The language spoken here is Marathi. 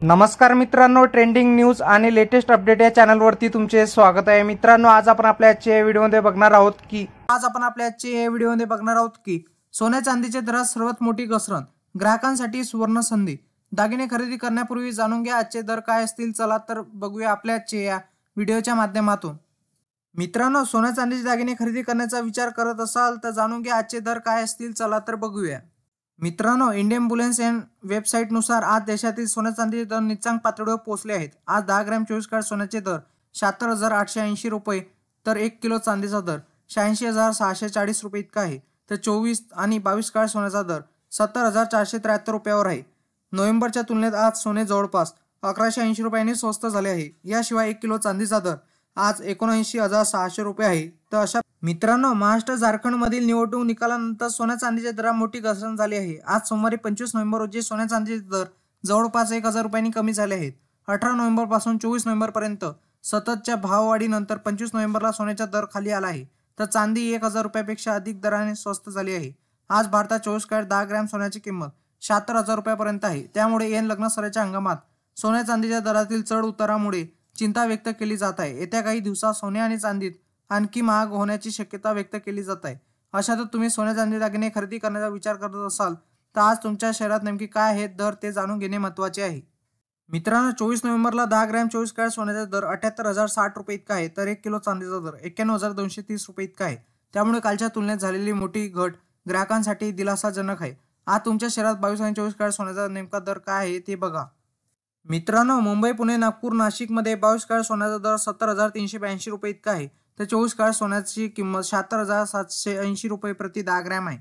नमस्कार मित्रांनो, ट्रेंडिंग न्यूज आणि लेटेस्ट अपडेट या चॅनलवरती तुमचे स्वागत आहे। मित्रांनो, आज आपण आपल्या आजच्या व्हिडिओमध्ये बघणार आहोत की सोन्या चांदीच्या दरात सर्वात मोठी घसरण, ग्राहकांसाठी सुवर्ण संधी। दागिने खरेदी करण्यापूर्वी जाणून घ्या आजचे दर काय असतील। चला तर बघूया आपल्या आजच्या या व्हिडिओच्या माध्यमातून। मित्रांनो, सोन्या चांदीचे दागिने खरेदी करण्याचा विचार करत असाल तर जाणून घ्या आजचे दर काय असतील। चला तर बघूया। मित्रांनो, इंडियन बुलियन अँड वेबसाईटनुसार आज देशातील सोन्या चांदीचे दर निच्चांक पातळीवर पोहोचले आहेत। आज 10 ग्रॅम 24 कॅरेट सोन्याचे दर 76,880 रुपये, तर 1 किलो चांदीचा दर 86,640 रुपये इतका आहे। तर 24 आणि 22 कॅरेट सोन्याचा दर 70,473 रुपयावर आहे। नोव्हेंबरच्या तुलनेत आज सोने जवळपास 1,180 रुपयांनी स्वस्त झाले आहे। याशिवाय 1 किलो चांदीचा दर आज 79,600 रुपये आहे। तर अशा मित्रांनो, महाराष्ट्र झारखंड मधील निवडणूक निकालानंतर सोन्या चांदीच्या दरात मोठी घसरण झाली आहे। आज सोमवारी 25 नोव्हेंबर रोजी सोन्या चांदीचे दर जवळपास 1,000 रुपयांनी कमी झाले आहेत। 18 नोव्हेंबर पासून 24 नोव्हेंबर पर्यंत सततच्या भाववाढीनंतर 25 नोव्हेंबरला सोन्याचा दर खाली आला आहे। तर चांदी 1,000 रुपयापेक्षा अधिक दराने स्वस्त झाली आहे। आज भारतात 24 कॅरेट 10 ग्रॅम सोन्याची किंमत 76,000 रुपयापर्यंत आहे। त्यामुळे ऐन लग्न सराच्या हंगामात सोन्या चांदीच्या दरातील चढ उतारामुळे चिंता व्यक्त केली जात आहे। येत्या काही दिवसात सोने आणि चांदीत आणखी महाग होण्याची शक्यता व्यक्त केली जात आहे। अशातच तुम्ही सोन्या चांदी दागिने खरेदी करण्याचा विचार करत असाल तर आज तुमच्या शहरात नेमकी काय आहेत दर ते जाणून घेणे महत्त्वाचे आहे। मित्रांनो, 24 नोव्हेंबरला 10 ग्रॅम 24 कॅरेट सोन्याचा दर 78,060 रुपये इतका आहे, तर 1 किलो चांदीचा दर 91,230 रुपये इतका आहे। त्यामुळे कालच्या तुलनेत झालेली मोठी घट ग्राहकांसाठी दिलासाजनक आहे। आज तुमच्या शहरात 22 आणि 24 कॅरेट सोन्याचा नेमका दर काय आहे ते बघा। मित्रांनो, मुंबई, पुणे, नागपूर, नाशिकमध्ये 22 कॅरेट सोन्याचा दर 70,382 रुपये इतका आहे। तर 24 कॅरेट सोन्याची किंमत 76,780 रुपये प्रति 10 ग्रॅम आहे।